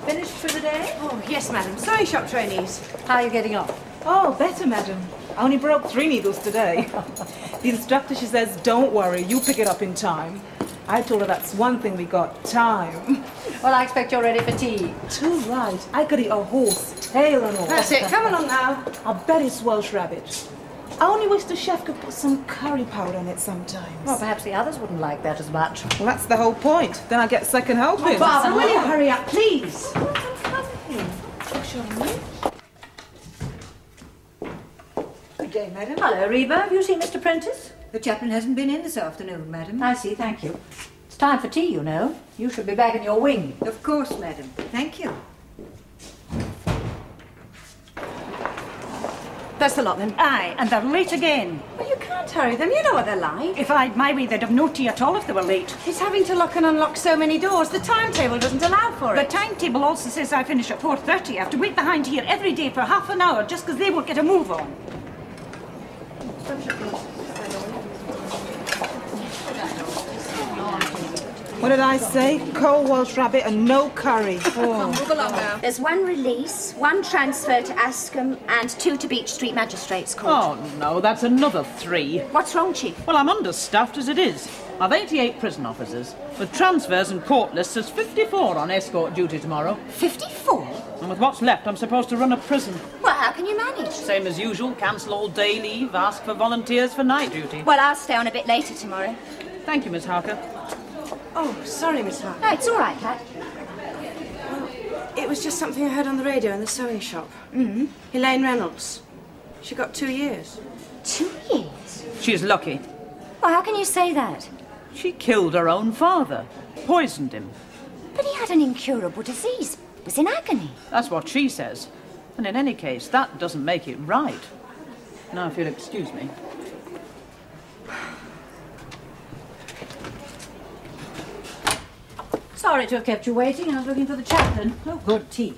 Finished for the day? Oh, yes, madam. Sewing shop trainees. How are you getting on? Oh, better, madam. I only broke 3 needles today. The instructor, she says, don't worry, you pick it up in time. I told her that's one thing we got, time. Well, I expect you're ready for tea. Too right. I could eat a horse, tail and all. That's it. Come along now. I bet it's Welsh rabbit. I only wish the chef could put some curry powder on it sometimes. Well, perhaps the others wouldn't like that as much. Well, that's the whole point. Then I get second helping. Oh, Barbara, will you hurry up, please? Good day, madam. Hello, Reba. Have you seen Mr. Prentice? The chaplain hasn't been in this afternoon, madam. I see, thank you. It's time for tea, you know. You should be back in your wing. Of course, madam. Thank you. That's the lot, then. Aye, and they're late again. Well, you can't hurry them. You know what they're like. If I'd my way, they'd have no tea at all if they were late. He's having to lock and unlock so many doors. The timetable doesn't allow for The it. timetable also says I finish at 4:30. I have to wait behind here every day for half an hour just because they won't get a move on. What did I say? Cold Welsh rabbit and no curry. Oh. Move along now. There's 1 release, 1 transfer to Ascombe, and 2 to Beach Street Magistrates Court. Oh, no, that's another 3. What's wrong, Chief? Well, I'm understaffed as it is. I've 88 prison officers. With transfers and court lists, there's 54 on escort duty tomorrow. 54? And with what's left, I'm supposed to run a prison. Well, how can you manage? Same as usual, cancel all day leave, ask for volunteers for night duty. Well, I'll stay on a bit later tomorrow. Thank you, Miss Harker. Oh, sorry, Miss Hart. No, it's all right, Kat. It was just something I heard on the radio in the sewing shop. Mm-hmm. Elaine Reynolds. She got 2 years. 2 years? She's lucky. Well, how can you say that? She killed her own father. Poisoned him. But he had an incurable disease. Was in agony. That's what she says. And in any case, that doesn't make it right. Now, if you'll excuse me. Sorry to have kept you waiting. I was looking for the chaplain. Oh, good tea.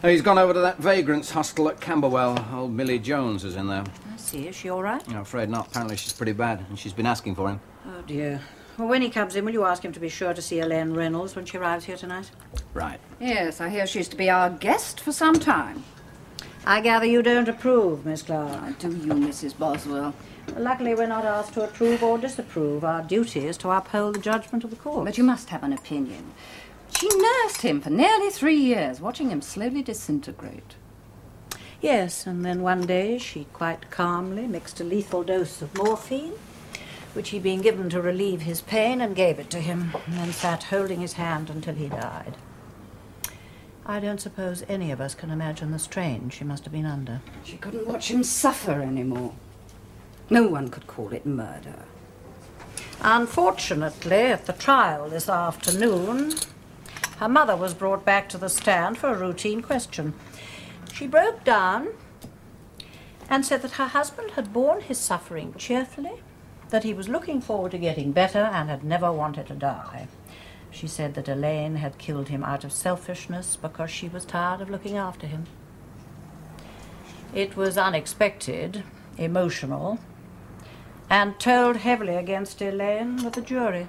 He's gone over to that vagrants hostel at Camberwell. Old Millie Jones is in there. I see. Is she all right? I'm afraid not. Apparently she's pretty bad, and she's been asking for him. Oh, dear. Well, when he comes in, will you ask him to be sure to see Elaine Reynolds when she arrives here tonight? Right. Yes, I hear she's to be our guest for some time. I gather you don't approve, Miss Clark. Do you, Mrs. Boswell? Well, luckily, we're not asked to approve or disapprove. Our duty is to uphold the judgment of the court. But you must have an opinion. She nursed him for nearly 3 years, watching him slowly disintegrate. Yes, and then one day she quite calmly mixed a lethal dose of morphine, which he'd been given to relieve his pain, and gave it to him, and then sat holding his hand until he died. I don't suppose any of us can imagine the strain she must have been under. She couldn't watch him suffer anymore. No one could call it murder. Unfortunately, at the trial this afternoon, her mother was brought back to the stand for a routine question. She broke down and said that her husband had borne his suffering cheerfully, that he was looking forward to getting better and had never wanted to die. She said that Elaine had killed him out of selfishness because she was tired of looking after him. It was unexpected, emotional, and told heavily against Elaine with the jury.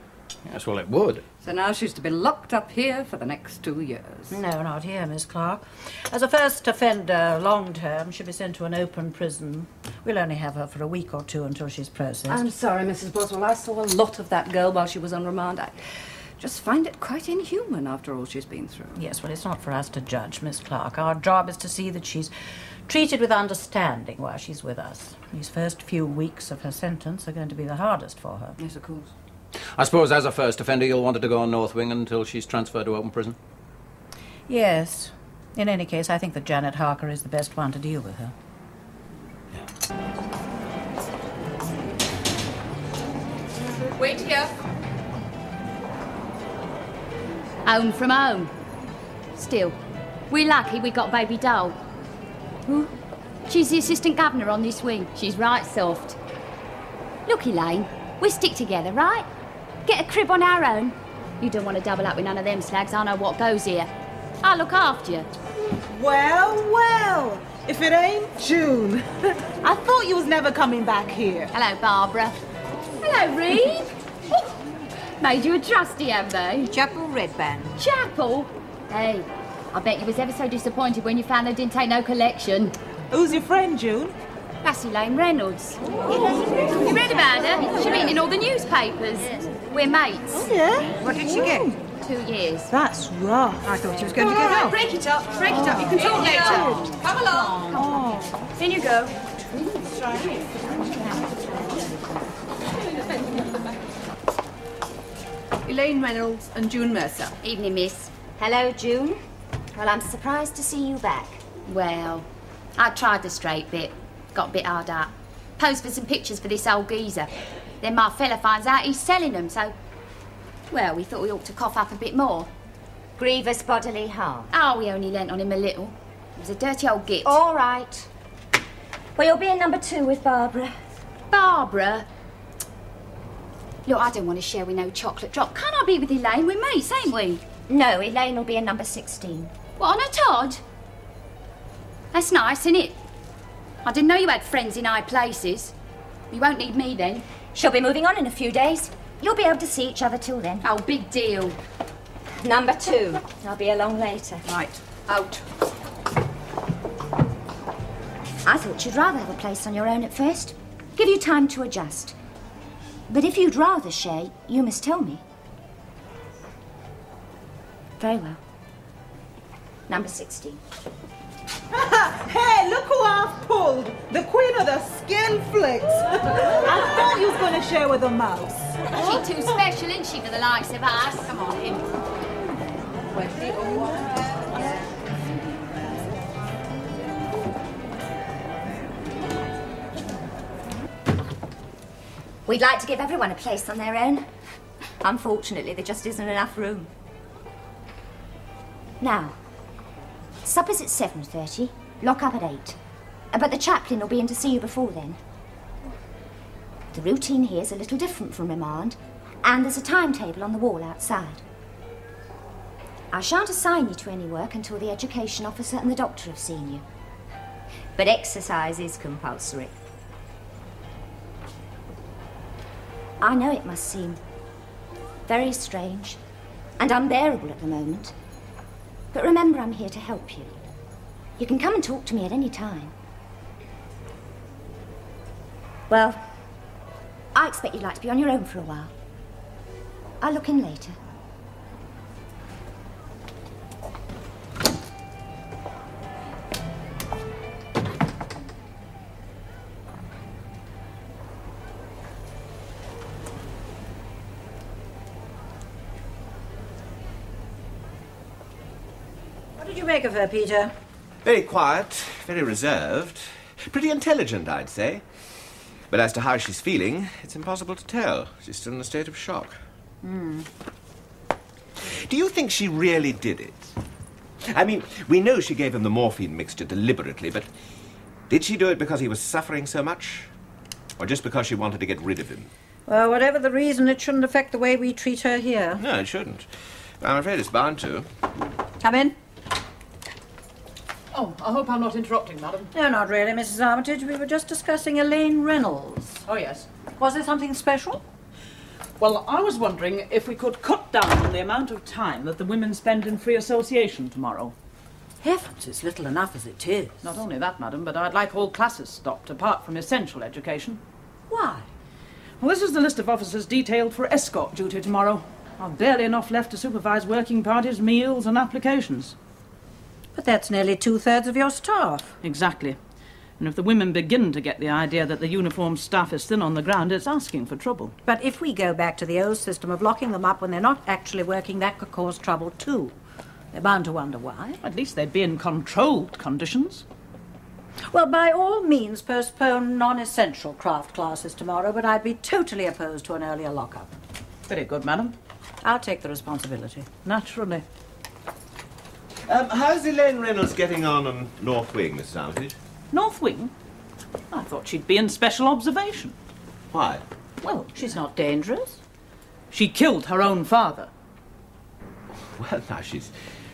Yes, well, it would. So now she's to be locked up here for the next 2 years. No, not here, Miss Clark. As a first offender, long term, she'll be sent to an open prison. We'll only have her for a week or 2 until she's processed. I'm sorry, Mrs. Boswell. I saw a lot of that girl while she was on remand. I just find it quite inhuman after all she's been through. Yes, well, it's not for us to judge, Miss Clark. Our job is to see that she's treated with understanding while she's with us. These first few weeks of her sentence are going to be the hardest for her. Yes, of course. I suppose as a first offender you'll want her to go on North Wing until she's transferred to open prison? Yes. In any case, I think that Janet Harker is the best one to deal with her. Wait here. Home from home. Still, we're lucky we got baby doll. Who? She's the assistant governor on this wing. She's right soft. Look, Elaine, we stick together, right? Get a crib on our own. You don't want to double up with none of them slags. I know what goes here. I'll look after you. Well, well, if it ain't June. I thought you was never coming back here. Hello, Barbara. Hello, Reeve. Made you a trusty, have they? Chapel Red Band. Chapel? Hey, I bet you was ever so disappointed when you found they didn't take no collection. Who's your friend, June? That's Elaine Reynolds. You read about her? She's been in all the newspapers. We're mates. Oh, yeah? What did she get? 2 years. That's rough. I thought she was going to get out. Break it up. Break it up. You can talk later. Come along. Oh. In you go. Elaine Reynolds and June Mercer. Evening, miss. Hello, June. Well, I'm surprised to see you back. Well, I tried the straight bit. Got a bit hard up. Posed for some pictures for this old geezer. Then my fella finds out he's selling them, so... Well, we thought we ought to cough up a bit more. Grievous bodily harm. Oh, we only lent on him a little. He was a dirty old git. All right. Well, you'll be in number 2 with Barbara. Barbara? Look, I don't want to share with no chocolate drop. Can't I be with Elaine? We're mates, ain't we? No, Elaine will be in number 16. What, on a Todd? That's nice, isn't it? I didn't know you had friends in high places. You won't need me then. She'll be moving on in a few days. You'll be able to see each other till then. Oh, big deal. Number 2. I'll be along later. Right, out. I thought you'd rather have a place on your own at first. Give you time to adjust. But if you'd rather share, you must tell me. Very well. Number 16. Hey, look who I've pulled! The queen of the skin flicks! I thought you was going to share with a mouse. She too special, isn't she, for the likes of us? Come on, in. We'd like to give everyone a place on their own. Unfortunately, there just isn't enough room. Now, supper's at 7:30, lock up at 8. But the chaplain will be in to see you before then. The routine here is a little different from remand, and there's a timetable on the wall outside. I shan't assign you to any work until the education officer and the doctor have seen you. But exercise is compulsory. I know it must seem very strange and unbearable at the moment, but remember I'm here to help you. You can come and talk to me at any time. Well, I expect you'd like to be on your own for a while. I'll look in later. What did you make of her, Peter? Very quiet, very reserved. Pretty intelligent, I'd say. But as to how she's feeling, it's impossible to tell. She's still in a state of shock. Do you think she really did it? I mean, we know she gave him the morphine mixture deliberately, but did she do it because he was suffering so much? Or just because she wanted to get rid of him? Well, whatever the reason, it shouldn't affect the way we treat her here. No, it shouldn't. I'm afraid it's bound to. Come in. Oh, I hope I'm not interrupting, madam. No, not really, Mrs. Armitage. We were just discussing Elaine Reynolds. Oh, yes. Was there something special? Well, I was wondering if we could cut down on the amount of time that the women spend in free association tomorrow. Heavens, it's little enough as it is. Not only that, madam, but I'd like all classes stopped, apart from essential education. Why? Well, this is the list of officers detailed for escort duty tomorrow. I've barely enough left to supervise working parties, meals and applications. But that's nearly 2/3 of your staff. Exactly. And if the women begin to get the idea that the uniformed staff is thin on the ground, it's asking for trouble. But if we go back to the old system of locking them up when they're not actually working, that could cause trouble too. They're bound to wonder why. At least they'd be in controlled conditions. Well, by all means, postpone non-essential craft classes tomorrow, but I'd be totally opposed to an earlier lockup. Very good, madam. I'll take the responsibility. Naturally. How's Elaine Reynolds getting on North Wing, Mrs. Armitage? North Wing? I thought she'd be in special observation. Why? Well, she's not dangerous. She killed her own father. Well, now, she's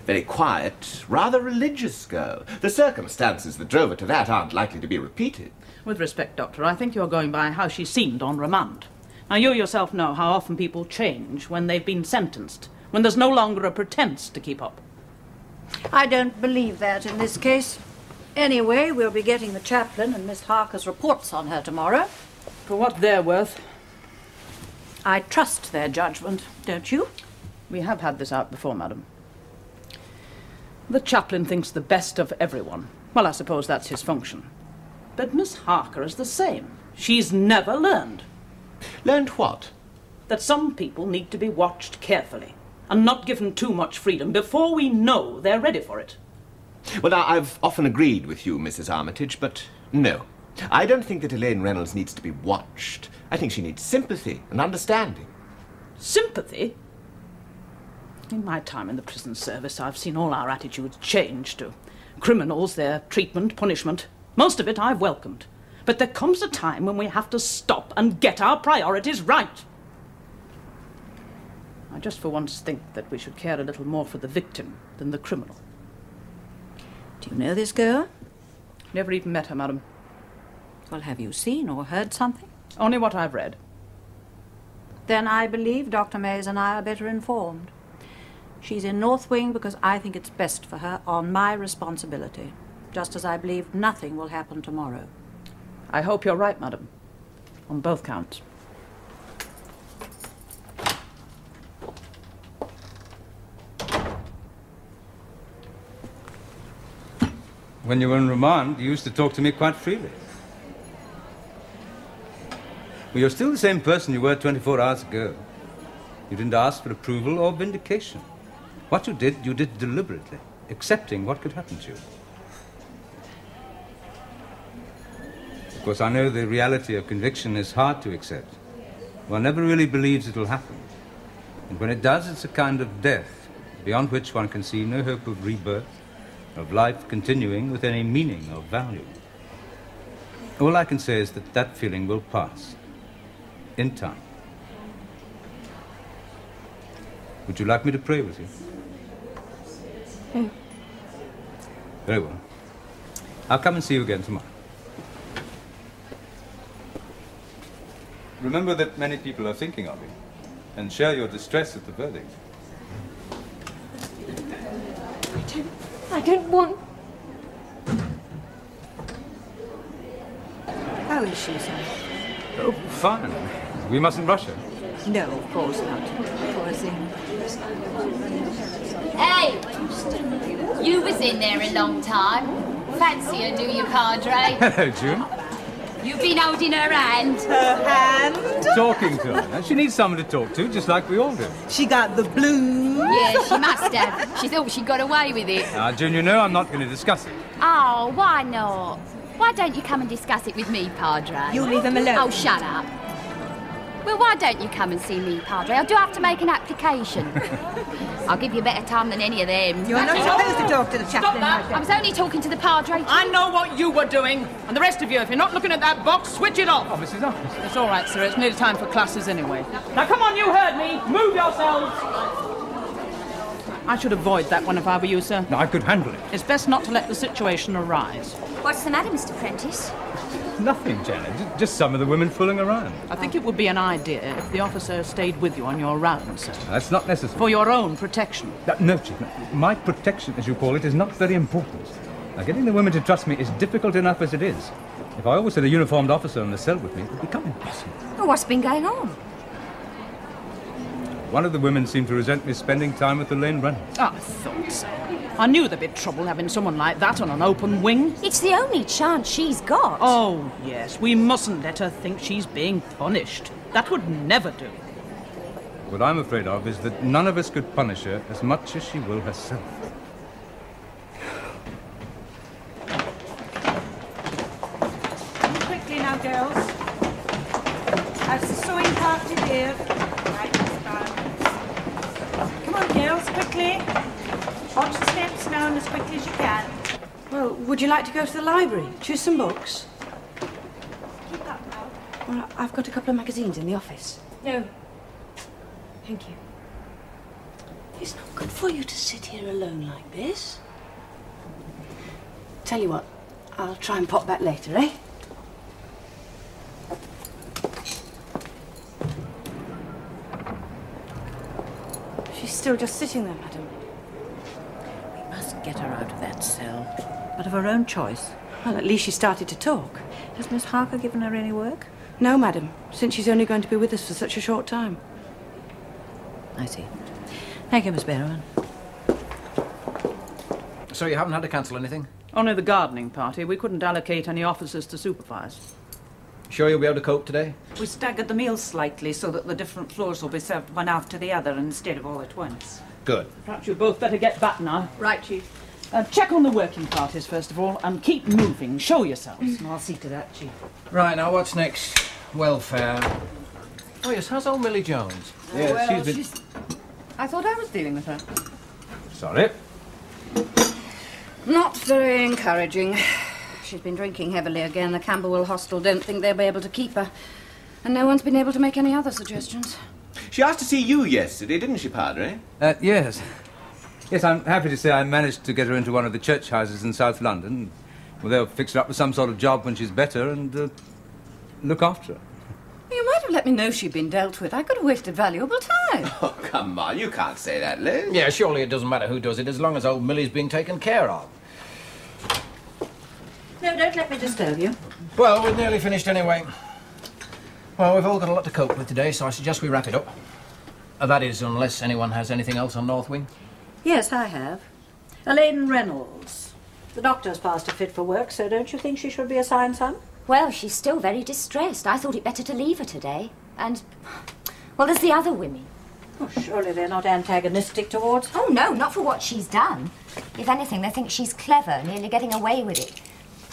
very quiet, rather religious girl. The circumstances that drove her to that aren't likely to be repeated. With respect, Doctor, I think you're going by how she seemed on remand. Now, you yourself know how often people change when they've been sentenced, when there's no longer a pretense to keep up. I don't believe that in this case. Anyway, we'll be getting the chaplain and Miss Harker's reports on her tomorrow. For what they're worth. I trust their judgment, don't you? We have had this out before, madam. The chaplain thinks the best of everyone. Well, I suppose that's his function. But Miss Harker is the same. She's never learned. Learned what? That some people need to be watched carefully and not given too much freedom before we know they're ready for it. Well, now, I've often agreed with you, Mrs. Armitage, but no. I don't think that Elaine Reynolds needs to be watched. I think she needs sympathy and understanding. Sympathy? In my time in the prison service, I've seen all our attitudes change to criminals, their treatment, punishment. Most of it I've welcomed. But there comes a time when we have to stop and get our priorities right. I just for once think that we should care a little more for the victim than the criminal. Do you know this girl? Never even met her, madam. Well, have you seen or heard something? Only what I've read. Then I believe Dr. Mays and I are better informed. She's in North Wing because I think it's best for her on my responsibility, just as I believe nothing will happen tomorrow. I hope you're right, madam, on both counts. When you were in remand, you used to talk to me quite freely. Well, you're still the same person you were 24 hours ago. You didn't ask for approval or vindication. What you did deliberately, accepting what could happen to you. Of course, I know the reality of conviction is hard to accept. One never really believes it'll happen. And when it does, it's a kind of death, beyond which one can see no hope of rebirth, of life continuing with any meaning or value. All I can say is that that feeling will pass, in time. Would you like me to pray with you? Very well. I'll come and see you again tomorrow. Remember that many people are thinking of you, and share your distress at the verdict. I don't want... How is she, sir? Oh, fine. We mustn't rush her. No, of course not. Poor thing. Hey! You was in there a long time. Fancy her, do you, Padre? Hello, June. You've been holding her hand. Her hand? Talking to her. She needs someone to talk to, just like we all do. She got the blues. Yeah, she must have. She thought she got away with it. Now, June, you know I'm not going to discuss it. Oh, why not? Why don't you come and discuss it with me, Padre? You leave him alone. Oh, shut up. Well, why don't you come and see me, Padre? I do have to make an application. I'll give you better time than any of them. You're not supposed to talk to the chaplain like I that. was only talking to the Padre. I know what you were doing. And the rest of you, if you're not looking at that box, switch it off. Oh, Mrs. Officer. It's all right, sir. It's nearly time for classes anyway. Now, come on, you heard me. Move yourselves. I should avoid that one if I were you, sir. No, I could handle it. It's best not to let the situation arise. What's the matter, Mr. Prentice? Nothing, Janet. Just some of the women fooling around. I think it would be an idea if the officer stayed with you on your rounds, sir. That's not necessary. For your own protection. No, Chief. No. My protection, as you call it, is not very important. Now, getting the women to trust me is difficult enough as it is. If I always had a uniformed officer in the cell with me, it would become impossible. Well, what's been going on? One of the women seemed to resent me spending time with Elaine Reynolds. I thought so. I knew there'd be trouble having someone like that on an open wing. It's the only chance she's got. Oh, yes. We mustn't let her think she's being punished. That would never do. What I'm afraid of is that none of us could punish her as much as she will herself. Quickly now, girls. That's the sewing party here. Right, Miss Barnes. Come on, girls, quickly. Watch the steps now and as quickly as you can. Well, would you like to go to the library? Choose some books? Keep up now. Well, I've got a couple of magazines in the office. No. Thank you. It's not good for you to sit here alone like this. Tell you what, I'll try and pop back later, eh? She's still just sitting there, madam. We must Get her out of that cell. But of her own choice. Well, at least she started to talk. Has Miss Harker given her any work? No, madam, since she's only going to be with us for such a short time. I see. Thank you, Miss Barrowan. So you haven't had to cancel anything? Only the gardening party. We couldn't allocate any officers to supervise. Sure you'll be able to cope today? We staggered the meals slightly so that the different floors will be served one after the other instead of all at once. Good. Perhaps you both better get back now. Right, Chief. Check on the working parties, first of all, and keep moving. Show yourselves. I'll see to that, Chief. Right, now what's next? Welfare. Oh yes, how's old Millie Jones? Yes, well, she's been... I thought I was dealing with her. Sorry. Not very encouraging. She's been drinking heavily again. The Camberwell hostel don't think they'll be able to keep her. And no one's been able to make any other suggestions. She asked to see you yesterday, didn't she, Padre? Yes. Yes, I'm happy to say I managed to get her into one of the church houses in South London. Well, they'll fix her up with some sort of job when she's better and look after her. You might have let me know she'd been dealt with. I could have wasted valuable time. Oh, come on, you can't say that, Liz. Yeah, surely it doesn't matter who does it as long as old Millie's being taken care of. No, don't let me disturb you. Well, we're nearly finished anyway. Well, we've all got a lot to cope with today, so I suggest we wrap it up. That is, unless anyone has anything else on North Wing. Yes, I have. Elaine Reynolds. The doctor's passed her fit for work, so don't you think she should be assigned some? Well, she's still very distressed. I thought it better to leave her today. And, well, there's the other women. Oh, surely they're not antagonistic towards her. Oh, no, not for what she's done. If anything, they think she's clever, nearly getting away with it.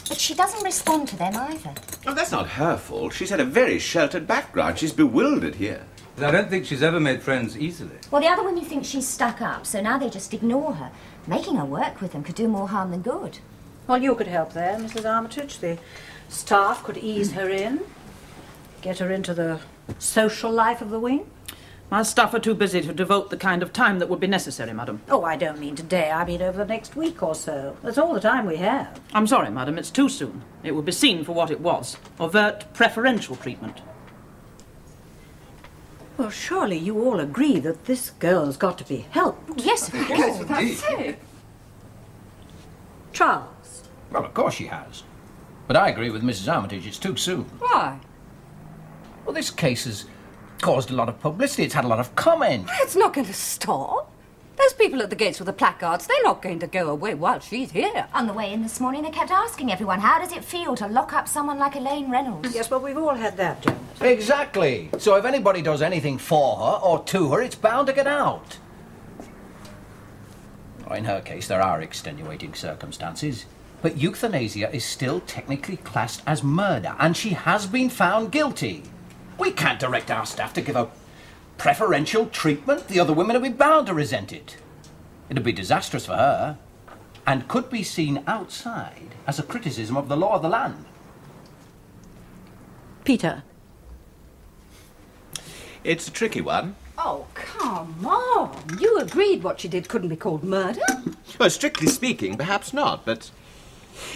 But she doesn't respond to them either. Oh, that's not her fault. She's had a very sheltered background. She's bewildered here. I don't think she's ever made friends easily. Well, the other women think she's stuck up, so now they just ignore her. Making her work with them could do more harm than good. Well, you could help there, Mrs. Armitage. The staff could ease her in, get her into the social life of the wing. My staff are too busy to devote the kind of time that would be necessary, madam. Oh, I don't mean today. I mean over the next week or so. That's all the time we have. I'm sorry, madam, it's too soon. It would be seen for what it was. Overt preferential treatment. Well, surely you all agree that this girl's got to be helped. Yes, of course. That's it. Charles. Well, of course she has. But I agree with Mrs. Armitage, it's too soon. Why? Well, this case has caused a lot of publicity. It's had a lot of comment. It's not going to stop. Those people at the gates with the placards, they're not going to go away while she's here. On the way in this morning, they kept asking everyone, how does it feel to lock up someone like Elaine Reynolds? Yes, well, we've all had that, Janet. Exactly. So if anybody does anything for her or to her, it's bound to get out. In her case, there are extenuating circumstances. But euthanasia is still technically classed as murder, and she has been found guilty. We can't direct our staff to give her preferential treatment. The other women would be bound to resent it. It'd be disastrous for her, and could be seen outside as a criticism of the law of the land. Peter. It's a tricky one. Oh, come on. You agreed what she did couldn't be called murder. Well, strictly speaking, perhaps not, but...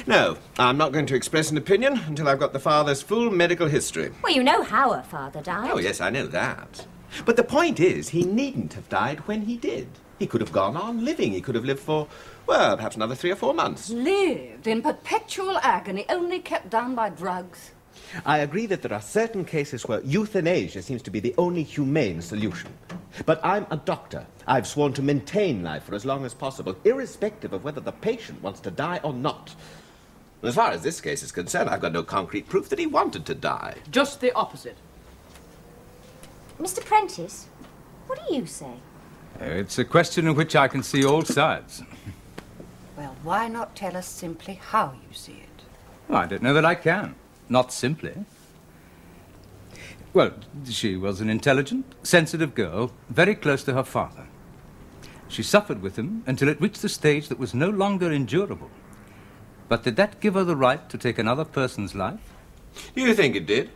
No, I'm not going to express an opinion until I've got the father's full medical history. Well, you know how her father died. Oh, yes, I know that. But the point is, he needn't have died when he did. He could have gone on living. He could have lived for, well, perhaps another 3 or 4 months. Lived in perpetual agony, only kept down by drugs. I agree that there are certain cases where euthanasia seems to be the only humane solution. But I'm a doctor. I've sworn to maintain life for as long as possible, irrespective of whether the patient wants to die or not. As far as this case is concerned, I've got no concrete proof that he wanted to die. Just the opposite. Mr. Prentice, what do you say? It's a question in which I can see all sides. Well, why not tell us simply how you see it? Well, I don't know that I can. Not simply. Well, she was an intelligent, sensitive girl, very close to her father. She suffered with him until it reached the stage that was no longer endurable. But did that give her the right to take another person's life? Do you think it did?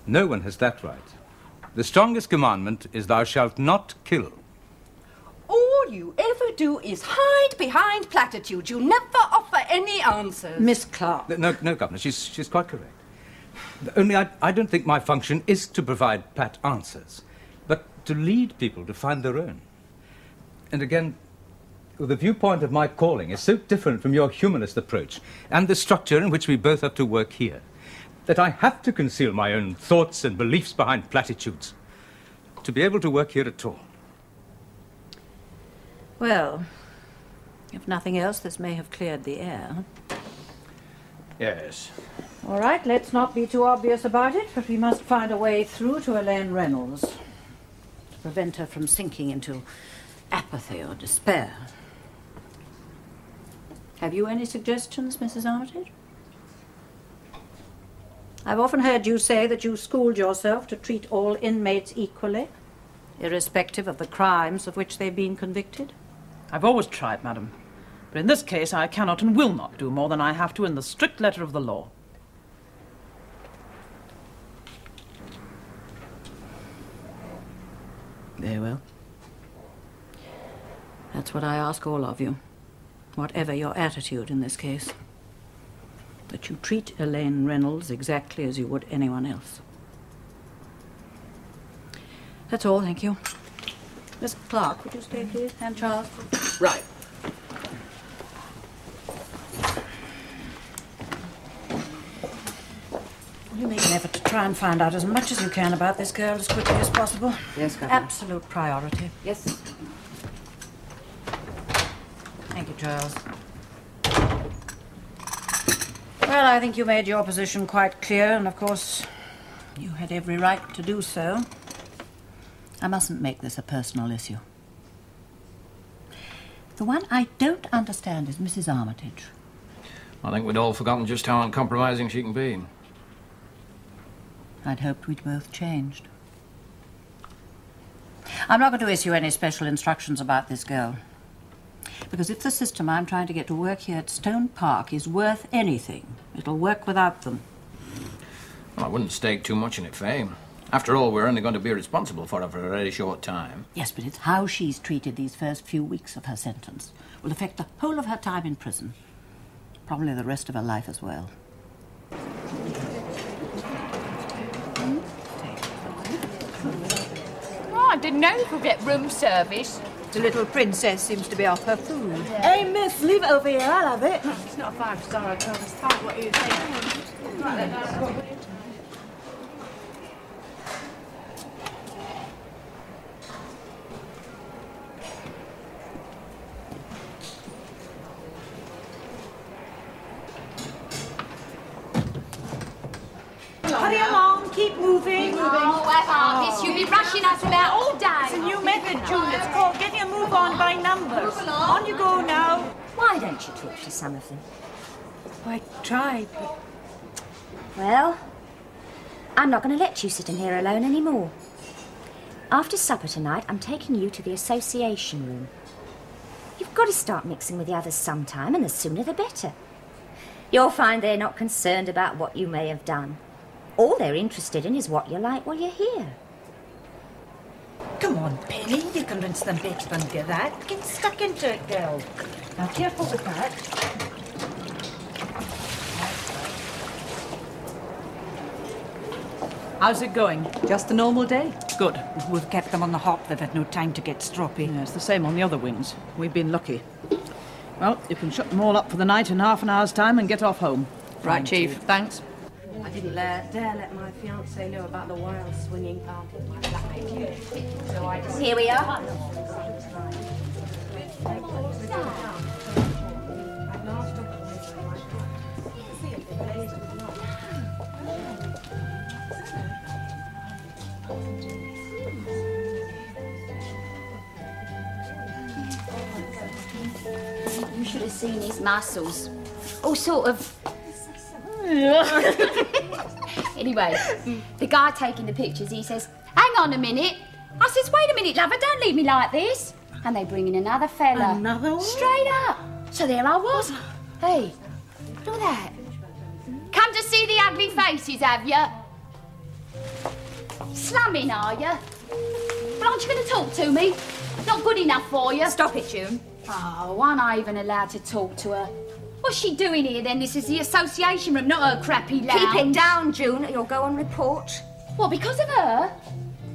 No one has that right. The strongest commandment is thou shalt not kill. All you ever do is hide behind platitudes. You never offer any answers. Miss Clark. No, Governor, she's quite correct. Only I don't think my function is to provide pat answers, but to lead people to find their own. And again, the viewpoint of my calling is so different from your humanist approach and the structure in which we both have to work here that I have to conceal my own thoughts and beliefs behind platitudes to be able to work here at all. Well, if nothing else, this may have cleared the air. Yes. All right, let's not be too obvious about it, but we must find a way through to Elaine Reynolds to prevent her from sinking into apathy or despair. Have you any suggestions, Mrs. Armitage? I've often heard you say that you schooled yourself to treat all inmates equally, irrespective of the crimes of which they've been convicted. I've always tried, madam. But in this case I cannot and will not do more than I have to in the strict letter of the law. Very well. That's what I ask all of you, whatever your attitude in this case. That you treat Elaine Reynolds exactly as you would anyone else. That's all, thank you. Miss Clark, would you stay, please? And Charles? Right. You make an effort to try and find out as much as you can about this girl as quickly as possible. Yes, Governor. Absolute priority. Yes. Thank you, Charles. Well, I think you made your position quite clear, and of course, you had every right to do so. I mustn't make this a personal issue. The one I don't understand is Mrs. Armitage. I think we'd all forgotten just how uncompromising she can be. I'd hoped we'd both changed. I'm not going to issue any special instructions about this girl. Because if the system I'm trying to get to work here at Stone Park is worth anything, it'll work without them. Well, I wouldn't stake too much in it, Faye. After all, we're only going to be responsible for her for a very short time. Yes, but it's how she's treated these first few weeks of her sentence will affect the whole of her time in prison. Probably the rest of her life as well. Oh, I didn't know you could get room service. The little princess seems to be off her food. Hey, miss, leave it over here. I'll have it. It's not a 5-star hotel. It's part what you think. Hurry along, keep moving. Oh, Emma, miss, you'll be rushing us about all day. It's a new method, June. It's called getting a move on by numbers. On you go now. Why don't you talk to some of them? I tried, but... Well, I'm not going to let you sit in here alone anymore. After supper tonight, I'm taking you to the association room. You've got to start mixing with the others sometime, and the sooner the better. You'll find they're not concerned about what you may have done. All they're interested in is what you're like while you're here. Come on, Penny, you can rinse them better than do that. Get stuck into it, girl. Now, careful with that. How's it going? Just a normal day. Good. We've kept them on the hop. They've had no time to get stroppy. Yeah, it's the same on the other wings. We've been lucky. Well, you can shut them all up for the night in half an hour's time and get off home. Right, Chief. Thanks. I didn't dare let my fiancé know about the wild swinging party in my flatmate. So I just... Here we are. You should have seen his muscles. All sort of... Anyway, the guy taking the pictures, he says, hang on a minute. I says, wait a minute, lover, don't leave me like this. And they bring in another fella. Another one? Straight up. So there I was. Hey, look at that. Come to see the ugly faces, have you? Slumming, are you? Well, aren't you going to talk to me? Not good enough for you. Stop it, June. Oh, aren't I even allowed to talk to her? What's she doing here then? This is the association room, not her crappy lounge. Keep it down, June, or you'll go on report. What, because of her?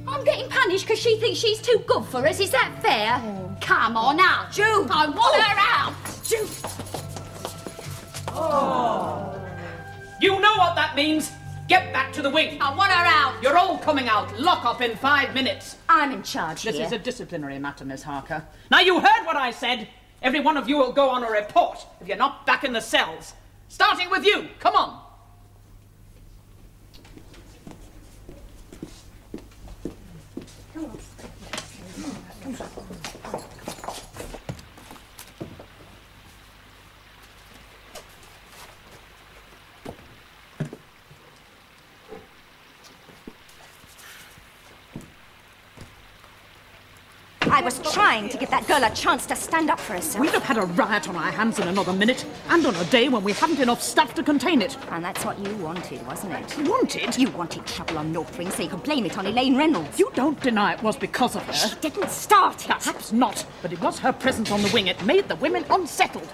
I'm getting punished because she thinks she's too good for us. Is that fair? Oh, Come on out. Jude! I want her out. Jude! You know what that means. Get back to the wing. I want her out. You're all coming out. Lock up in 5 minutes. I'm in charge This here. is a disciplinary matter, Miss Harker. Now, you heard what I said. Every one of you will go on a report if you're not back in the cells. Starting with you. Come on. I was trying to give that girl a chance to stand up for herself. We'd have had a riot on our hands in another minute, and on a day when we haven't enough staff to contain it. And that's what you wanted, wasn't it? Wanted? You wanted trouble on North Wing so you could blame it on Elaine Reynolds. You don't deny it was because of her. She didn't start it. Perhaps not, but it was her presence on the wing. It made the women unsettled.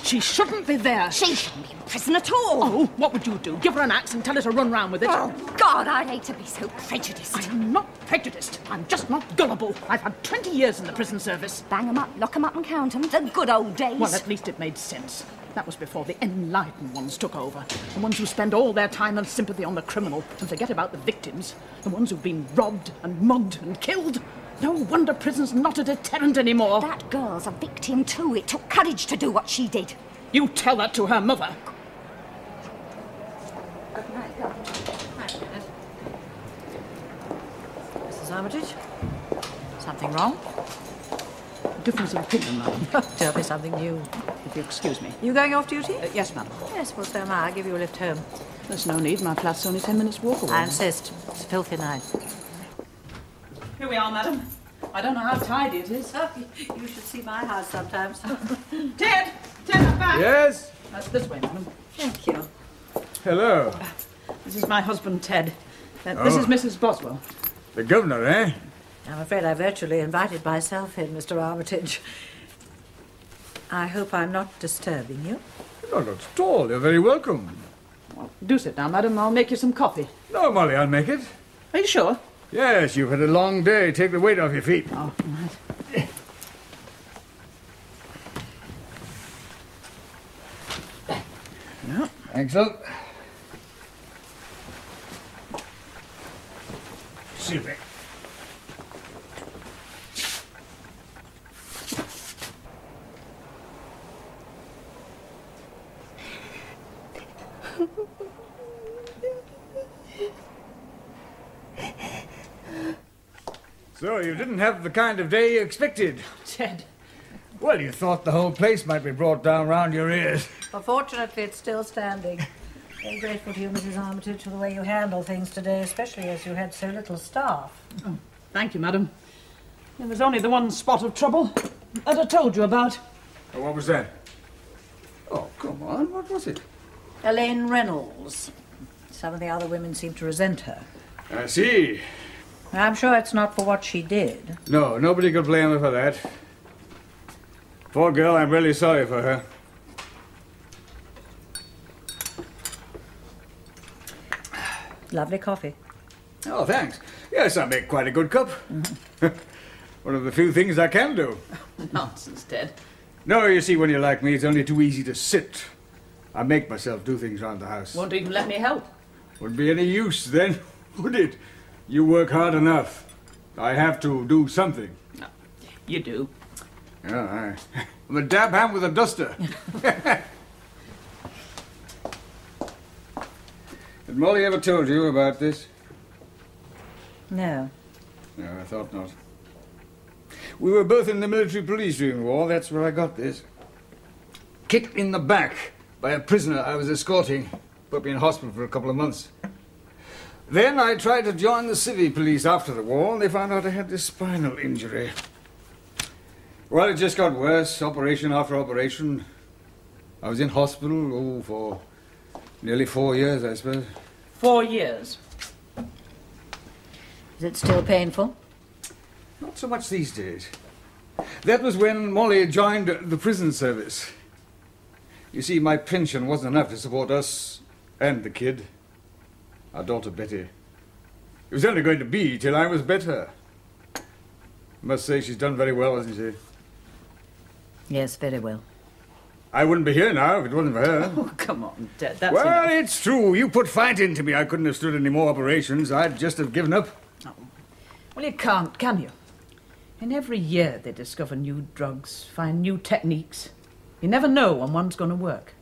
She shouldn't be there. She shouldn't be in prison at all. Oh, what would you do? Give her an axe and tell her to run round with it? Oh, God, I'd hate to be so prejudiced. I'm not prejudiced. I'm just not gullible. I've had 20 years in the prison service. Bang 'em up, lock 'em up and count 'em. The good old days. Well, at least it made sense. That was before the enlightened ones took over. The ones who spend all their time and sympathy on the criminal and forget about the victims. The ones who've been robbed and mugged and killed. No wonder prison's not a deterrent anymore. That girl's a victim too. It took courage to do what she did. You tell that to her mother. Good night, girl. Mrs. Armitage? Something wrong? Difference of opinion, madam. Tell me something new. If you excuse me. You going off duty? Yes, madam. Yes, well, so am I. I'll give you a lift home. There's no need. My flat's only 10 minutes walk away. I insist. It's a filthy night. Here we are, madam. I don't know how tidy it is. Oh, you should see my house sometimes. Ted! Ted, I'm back! Yes? That's this way, madam. Thank you. Hello. This is my husband, Ted. This is Mrs. Boswell. The governor, eh? I'm afraid I virtually invited myself in, Mr. Armitage. I hope I'm not disturbing you. No, not at all. You're very welcome. Well, do sit down, madam. I'll make you some coffee. No, Molly, I'll make it. Are you sure? Yes, you've had a long day. Take the weight off your feet. Oh, right. No. Thanks, look. Super. So, you didn't have the kind of day you expected. Ted. Well, you thought the whole place might be brought down round your ears. Well, fortunately, it's still standing. Very grateful to you, Mrs. Armitage, for the way you handled things today, especially as you had so little staff. Oh, thank you, madam. There was only the one spot of trouble that I told you about. Oh, what was that? Oh, come on. What was it? Elaine Reynolds. Some of the other women seem to resent her. I see. I'm sure it's not for what she did. No, nobody could blame her for that. Poor girl, I'm really sorry for her. Lovely coffee. Oh, thanks. Yes, I make quite a good cup. One of the few things I can do. Nonsense, Ted. No, you see, when you're like me, it's only too easy to sit. I make myself do things around the house. Won't even let me help. Wouldn't be any use then, would it? You work hard enough. I have to do something. No, you do. Yeah, I'm a dab hand with a duster. Had Molly ever told you about this? No. No, I thought not. We were both in the military police during the war. That's where I got this. Kicked in the back by a prisoner I was escorting. Put me in hospital for a couple of months. Then I tried to join the civvy police after the war, and they found out I had this spinal injury. Well, it just got worse, operation after operation. I was in hospital, for nearly 4 years, I suppose. 4 years? Is it still painful? Not so much these days. That was when Molly joined the prison service. You see, my pension wasn't enough to support us and the kid. Our daughter Betty. It was only going to be till I was better. I must say she's done very well, hasn't she? Yes, very well. I wouldn't be here now if it wasn't for her. Oh, come on, Dad, that's well, enough. it's true. You put fight into me. I couldn't have stood any more operations. I'd just have given up. Oh. Well, you can't, can you? And every year they discover new drugs, find new techniques. You never know when one's going to work.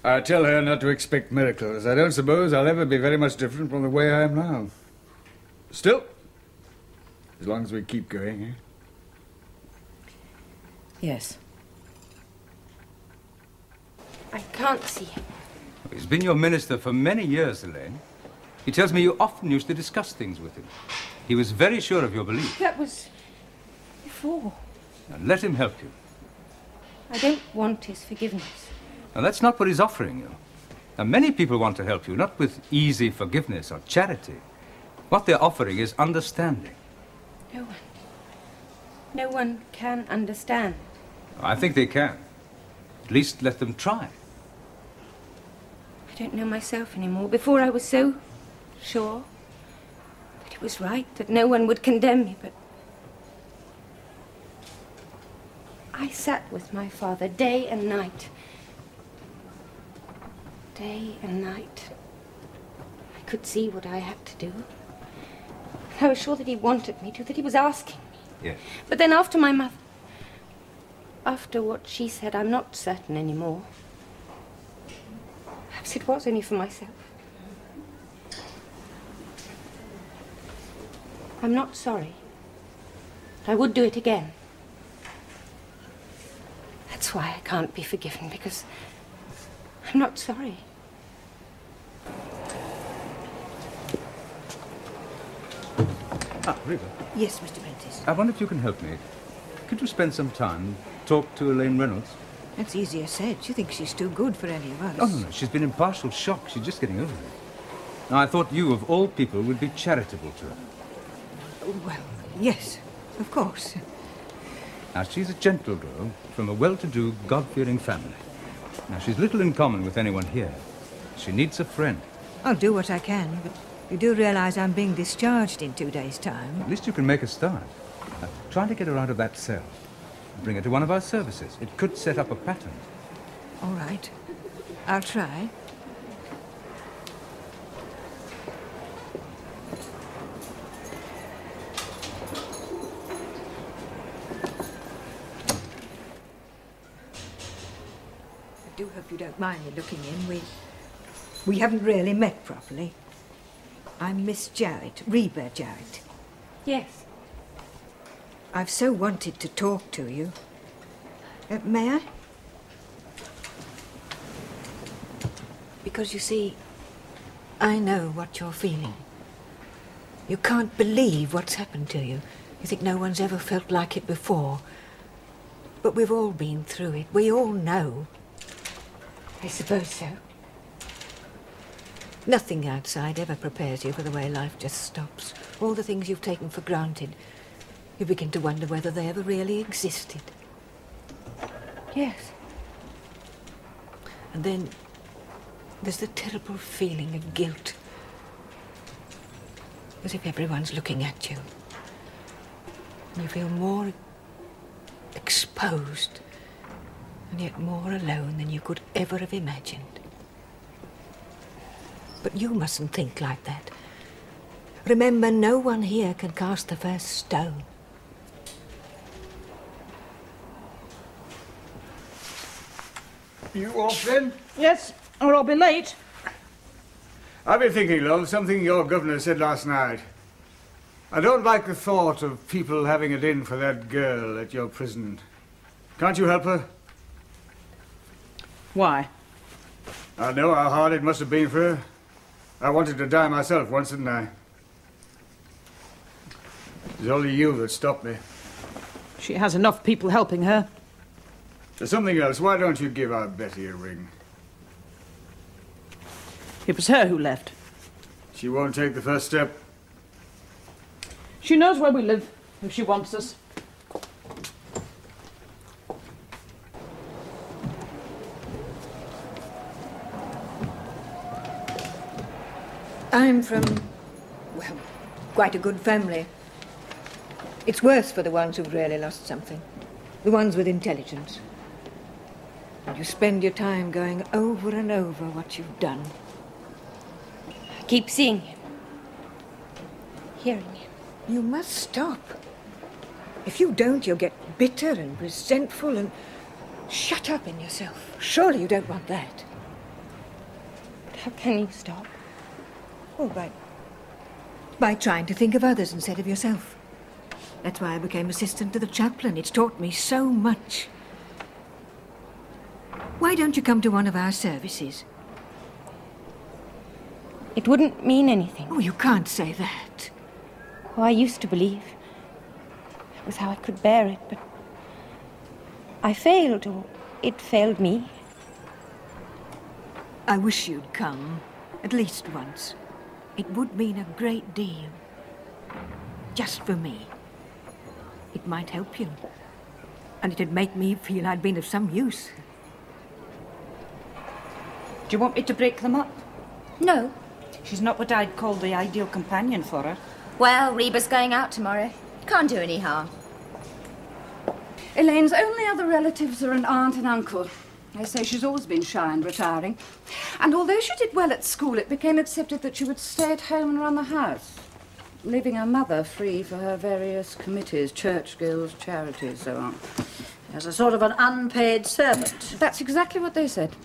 I tell her not to expect miracles. I don't suppose I'll ever be very much different from the way I am now. Still, as long as we keep going, eh? Yes. I can't see him. He's been your minister for many years, Elaine. He tells me you often used to discuss things with him. He was very sure of your belief. That was before. Now let him help you. I don't want his forgiveness. Now that's not what he's offering you. Now many people want to help you, not with easy forgiveness or charity. What they're offering is understanding. No one can understand. I think they can. At least let them try. I don't know myself anymore. Before I was so sure that it was right, that no one would condemn me, but I sat with my father day and night. Day and night. I could see what I had to do. I was sure that he wanted me to, that he was asking me. Yes. But then after my mother, after what she said, I'm not certain anymore. Perhaps it was only for myself. I'm not sorry. I would do it again. That's why I can't be forgiven, because I'm not sorry. Ah, Riva. Yes, Mr. Prentice. I wonder if you can help me. Could you spend some time, talk to Elaine Reynolds? That's easier said. She thinks she's too good for any of us. Oh, no. She's been in partial shock. She's just getting over it. Now, I thought you, of all people, would be charitable to her. Well, yes, of course. Now, she's a gentle girl from a well-to-do, God-fearing family. Now, she's little in common with anyone here. She needs a friend. I'll do what I can, but you do realize I'm being discharged in 2 days' time. At least you can make a start. Try to get her out of that cell. Bring her to one of our services. It could set up a pattern. All right. I'll try. I do hope you don't mind me looking in. We haven't really met properly. I'm Miss Jarrett, Reba Jarrett. Yes. I've so wanted to talk to you. May I? Because you see, I know what you're feeling. You can't believe what's happened to you. You think no one's ever felt like it before. But we've all been through it. We all know. I suppose so. Nothing outside ever prepares you for the way life just stops. All the things you've taken for granted, you begin to wonder whether they ever really existed. Yes. And then there's the terrible feeling of guilt. As if everyone's looking at you. And you feel more exposed and yet more alone than you could ever have imagined. But you mustn't think like that. Remember, no one here can cast the first stone. You off then? Yes, or I'll be late. I've been thinking, love, something your governor said last night. I don't like the thought of people having it in for that girl at your prison. Can't you help her? Why? I know how hard it must have been for her. I wanted to die myself once, didn't I? It was only you that stopped me. She has enough people helping her. There's something else. Why don't you give our Betty a ring? It was her who left. She won't take the first step. She knows where we live, if she wants us. I'm from, well, quite a good family. It's worse for the ones who've really lost something. The ones with intelligence. And you spend your time going over and over what you've done. I keep seeing him. Hearing him. You must stop. If you don't, you'll get bitter and resentful and shut up in yourself. Surely you don't want that. But how can you stop? All right. By trying to think of others instead of yourself. That's why I became assistant to the chaplain. It's taught me so much. Why don't you come to one of our services? It wouldn't mean anything. Oh, you can't say that. Oh, I used to believe that was how I could bear it, but I failed, or it failed me. I wish you'd come, at least once. It would mean a great deal. Just for me. It might help you. And it'd make me feel I'd been of some use. Do you want me to break them up? No. She's not what I'd call the ideal companion for her. Well, Reba's going out tomorrow. Can't do any harm. Elaine's only other relatives are an aunt and uncle. They say she's always been shy and retiring. And although she did well at school, it became accepted that she would stay at home and run the house, leaving her mother free for her various committees, church guilds, charities, so on. As a sort of an unpaid servant. That's exactly what they said.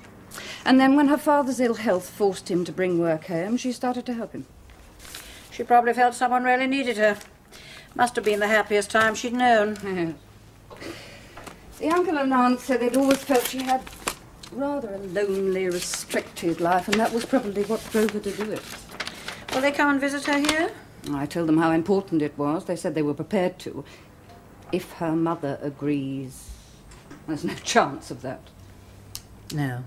And then when her father's ill health forced him to bring work home, she started to help him. She probably felt someone really needed her. Must have been the happiest time she'd known. The uncle and aunt said they'd always felt she had rather a lonely, restricted life, and that was probably what drove her to do it. Will they come and visit her here? I told them how important it was. They said they were prepared to, if her mother agrees. There's no chance of that. No.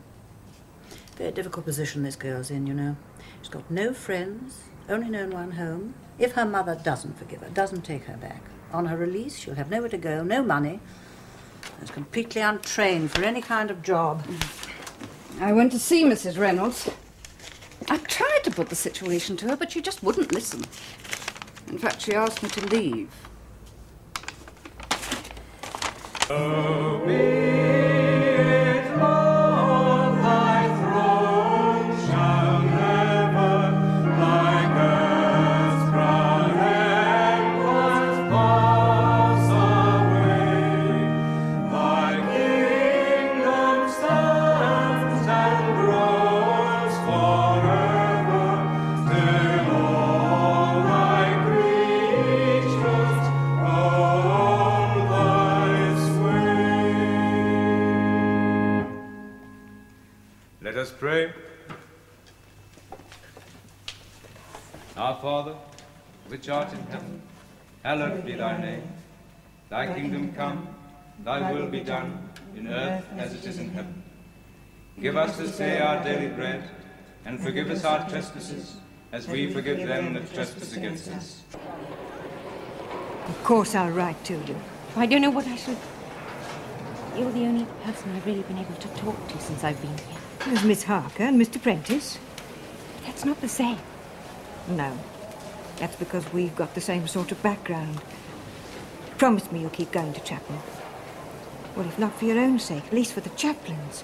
Very difficult position this girl's in, you know. She's got no friends, only known one home. If her mother doesn't forgive her, doesn't take her back, on her release she'll have nowhere to go, no money. She's completely untrained for any kind of job. I went to see Mrs. Reynolds. I tried to put the situation to her, but she just wouldn't listen. In fact, she asked me to leave. Oh, be it Lord, thy throne shall never, like earth's proud empires, pass away. Thy kingdom stands and grows forever, till all thy creatures roll thy sway. Let us pray. Our Father, which art in heaven, hallowed be thy name. Thy kingdom come, thy will be done, in earth as it is in heaven. Give us this day our daily bread, and forgive us our trespasses, as we forgive them that trespass against us. Of course I'll write to you. I don't know what I should... You're the only person I've really been able to talk to since I've been here. There's Miss Harker and Mr. Prentice. That's not the same. No. That's because we've got the same sort of background. Promise me you'll keep going to chapel. Well, if not for your own sake, at least for the chaplain's.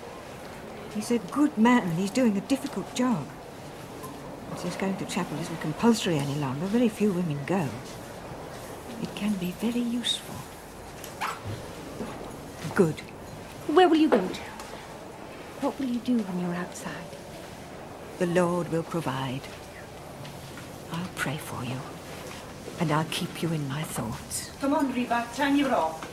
He's a good man and he's doing a difficult job. Since going to chapel isn't compulsory any longer, very few women go. It can be very useful. Good. Where will you go to? What will you do when you're outside? The Lord will provide. I'll pray for you. And I'll keep you in my thoughts. Come on, Reba, turn your off.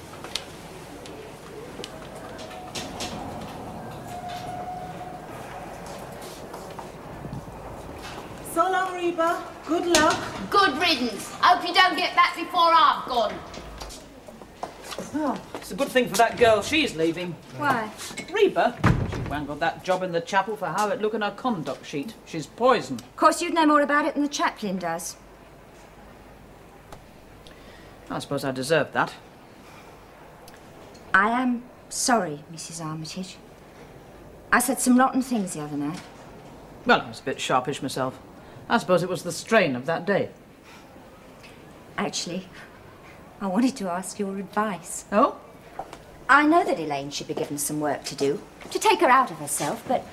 So long, Reba. Good luck. Good riddance. Hope you don't get back before I've gone. Oh, it's a good thing for that girl she's leaving. Why? Reba, she wangled that job in the chapel for how it look in her conduct sheet. She's poison. Of course, you'd know more about it than the chaplain does. I suppose I deserved that. I am sorry, Mrs. Armitage. I said some rotten things the other night. Well, I was a bit sharpish myself. I suppose it was the strain of that day. Actually, I wanted to ask your advice. Oh? I know that Elaine should be given some work to do, to take her out of herself, but,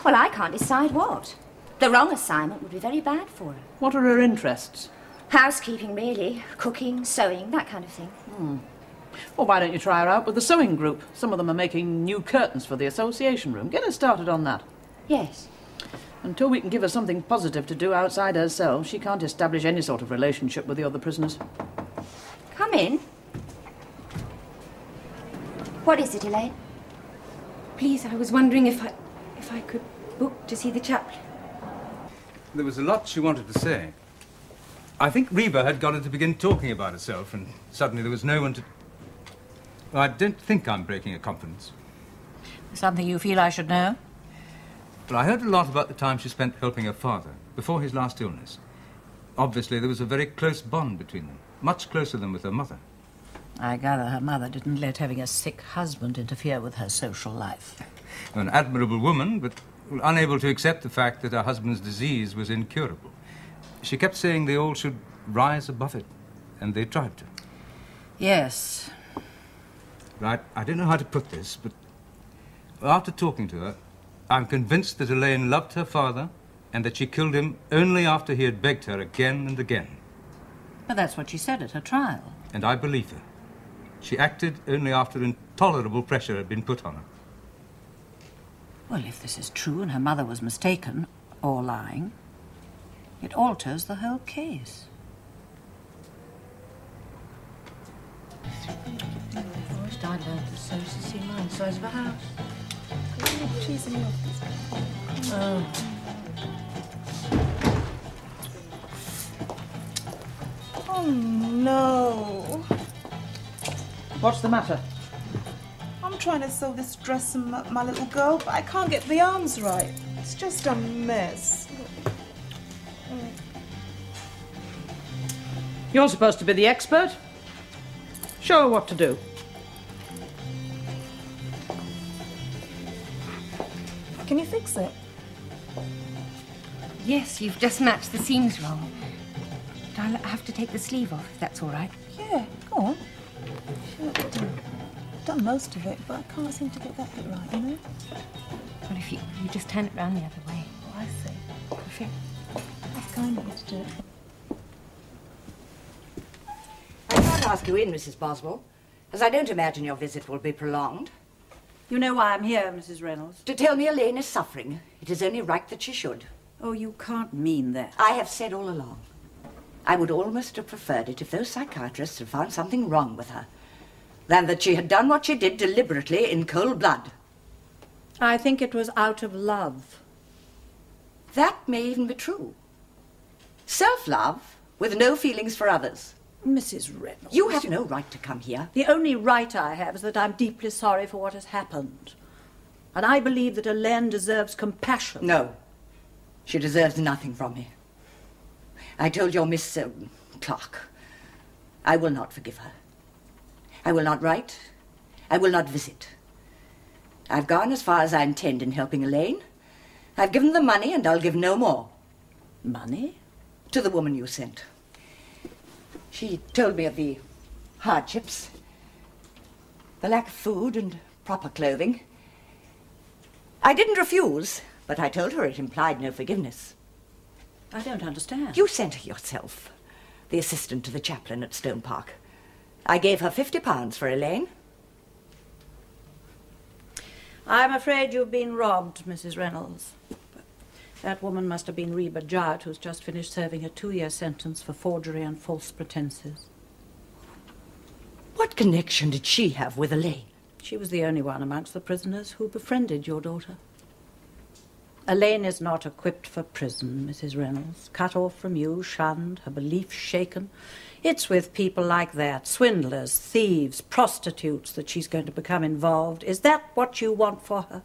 well, I can't decide what. The wrong assignment would be very bad for her. What are her interests? Housekeeping, really. Cooking, sewing, that kind of thing. Well, why don't you try her out with the sewing group? Some of them are making new curtains for the association room. Get her started on that. Yes. Until we can give her something positive to do outside herself, she can't establish any sort of relationship with the other prisoners. Come in. What is it, Elaine? Please, I was wondering if I could book to see the chaplain. There was a lot she wanted to say. I think Reba had got her to begin talking about herself, and suddenly there was no one to... Well, I don't think I'm breaking a confidence. Something you feel I should know? But I heard a lot about the time she spent helping her father, before his last illness. Obviously, there was a very close bond between them, much closer than with her mother. I gather her mother didn't let having a sick husband interfere with her social life. An admirable woman, but unable to accept the fact that her husband's disease was incurable. She kept saying they all should rise above it, and they tried to. Yes. Right, I don't know how to put this, but after talking to her, I'm convinced that Elaine loved her father and that she killed him only after he had begged her again and again. But that's what she said at her trial. And I believe her. She acted only after intolerable pressure had been put on her. Well, if this is true and her mother was mistaken, or lying, it alters the whole case. First I learned to sew to see my size of a house. Oh. Oh, no. What's the matter? I'm trying to sew this dress on my little girl, but I can't get the arms right. It's just a mess. You're supposed to be the expert. Show her what to do. Can you fix it? Yes, you've just matched the seams wrong. But I'll have to take the sleeve off, if that's all right. Yeah, go on. Sure, I've done most of it, but I can't seem to get that bit right, you know? Well, if you just turn it round the other way. Oh, I see. Perfect. That's kind of you to do it. I can't ask you in, Mrs. Boswell, as I don't imagine your visit will be prolonged. You know why I'm here, Mrs. Reynolds? To tell me Elaine is suffering. It is only right that she should. Oh, you can't mean that. I have said all along. I would almost have preferred it if those psychiatrists had found something wrong with her, than that she had done what she did deliberately in cold blood. I think it was out of love. That may even be true. Self-love with no feelings for others. Mrs. Reynolds. You have no right to come here. The only right I have is that I'm deeply sorry for what has happened. And I believe that Elaine deserves compassion. No. She deserves nothing from me. I told your Miss Clark. I will not forgive her. I will not write. I will not visit. I've gone as far as I intend in helping Elaine. I've given the money and I'll give no more. Money? To the woman you sent. She told me of the hardships, the lack of food and proper clothing. I didn't refuse, but I told her it implied no forgiveness. I don't understand. You sent her yourself, the assistant to the chaplain at Stone Park. I gave her £50 for Elaine. I'm afraid you've been robbed, Mrs. Reynolds. That woman must have been Reba Jowett, who's just finished serving a 2-year sentence for forgery and false pretenses. What connection did she have with Elaine? She was the only one amongst the prisoners who befriended your daughter. Elaine is not equipped for prison, Mrs. Reynolds. Cut off from you, shunned, her beliefs shaken. It's with people like that, swindlers, thieves, prostitutes, that she's going to become involved. Is that what you want for her?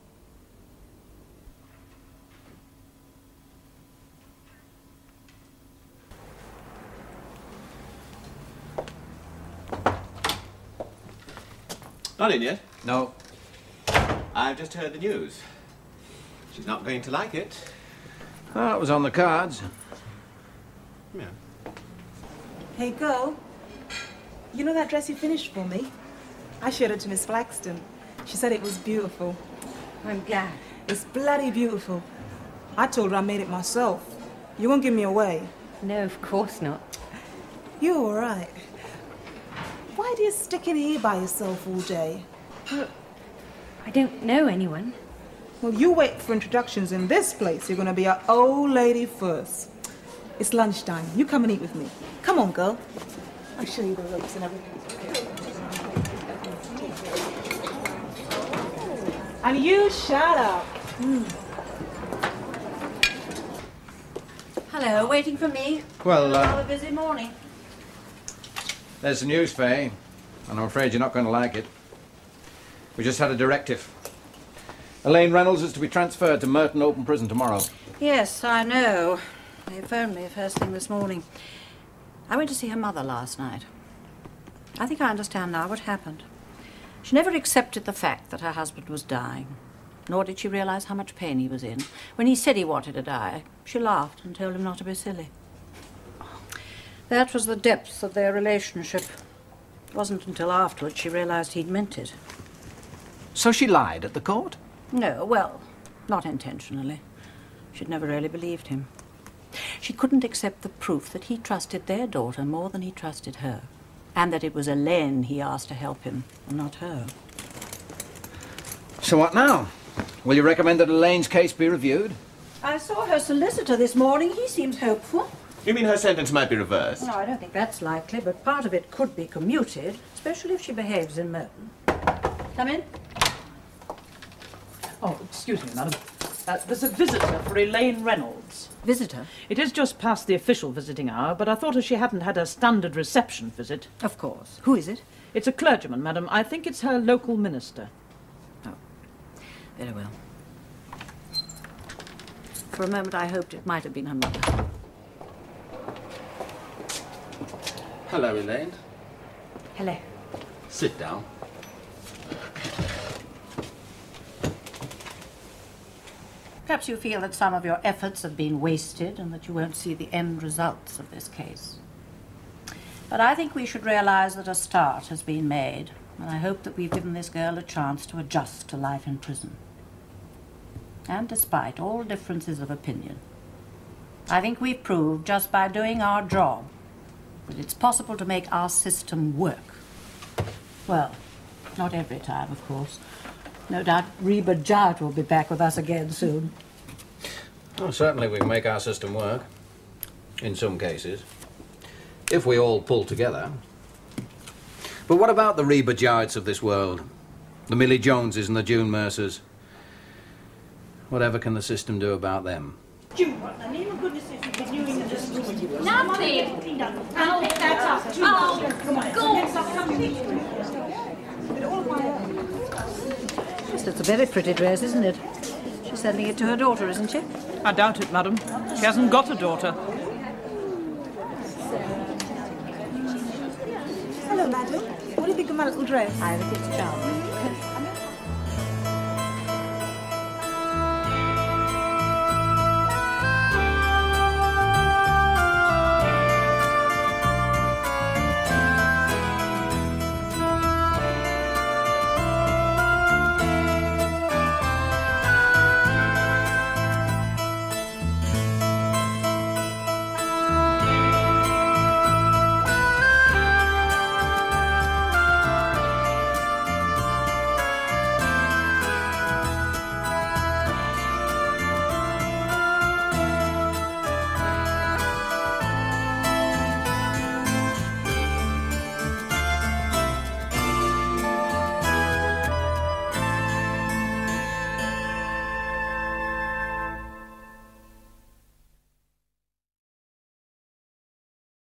Not in yet? No. I've just heard the news. She's not going to like it. Well, it was on the cards. Yeah. Hey, girl. You know that dress you finished for me? I showed it to Miss Flaxton. She said it was beautiful. I'm glad. It's bloody beautiful. I told her I made it myself. You won't give me away? No, of course not. You're all right. Why do you stick in here by yourself all day? Well, I don't know anyone. Well, you wait for introductions in this place. You're going to be an old lady first. It's lunchtime. You come and eat with me. Come on, girl. I'll show you the ropes and everything. And you shut up. Hello, waiting for me? Well, Another busy morning. there's the news, Faye, and I'm afraid you're not going to like it. We just had a directive. Elaine Reynolds is to be transferred to Merton Open Prison tomorrow. Yes, I know. They phoned me first thing this morning. I went to see her mother last night. I think I understand now what happened. She never accepted the fact that her husband was dying, nor did she realize how much pain he was in. When he said he wanted to die, she laughed and told him not to be silly. That was the depth of their relationship. It wasn't until afterwards she realized he'd meant it. So she lied at the court? No, well, not intentionally. She'd never really believed him. She couldn't accept the proof that he trusted their daughter more than he trusted her, and that it was Elaine he asked to help him, and not her. So what now? Will you recommend that Elaine's case be reviewed? I saw her solicitor this morning. He seems hopeful. You mean her sentence might be reversed? No, I don't think that's likely, but part of it could be commuted, especially if she behaves in Merton. Come in. Oh, excuse me, madam. There's a visitor for Elaine Reynolds. Visitor? It is just past the official visiting hour, but I thought as she hadn't had a standard reception visit... Of course. Who is it? It's a clergyman, madam. I think it's her local minister. Oh, very well. For a moment I hoped it might have been her mother. Hello, Elaine. Hello. Sit down. Perhaps you feel that some of your efforts have been wasted and that you won't see the end results of this case. But I think we should realize that a start has been made, and I hope that we've given this girl a chance to adjust to life in prison. And despite all differences of opinion, I think we've proved just by doing our job that it's possible to make our system work. Well, not every time, of course. No doubt Reba Jart will be back with us again soon. Well, certainly we can make our system work. In some cases. If we all pull together. But what about the Reba Jarts of this world? The Millie Joneses and the June Mercers? Whatever can the system do about them? June, what the name of goodness is you doing in this room? Nothing. I'll pick that up. Oh, come on. go. Next up, come with all of my own. Yes, that's a very pretty dress, isn't it? She's sending it to her daughter, isn't she? I doubt it, madam. She hasn't got a daughter. Hello, madam. What do you think of my little dress? I think it's charming.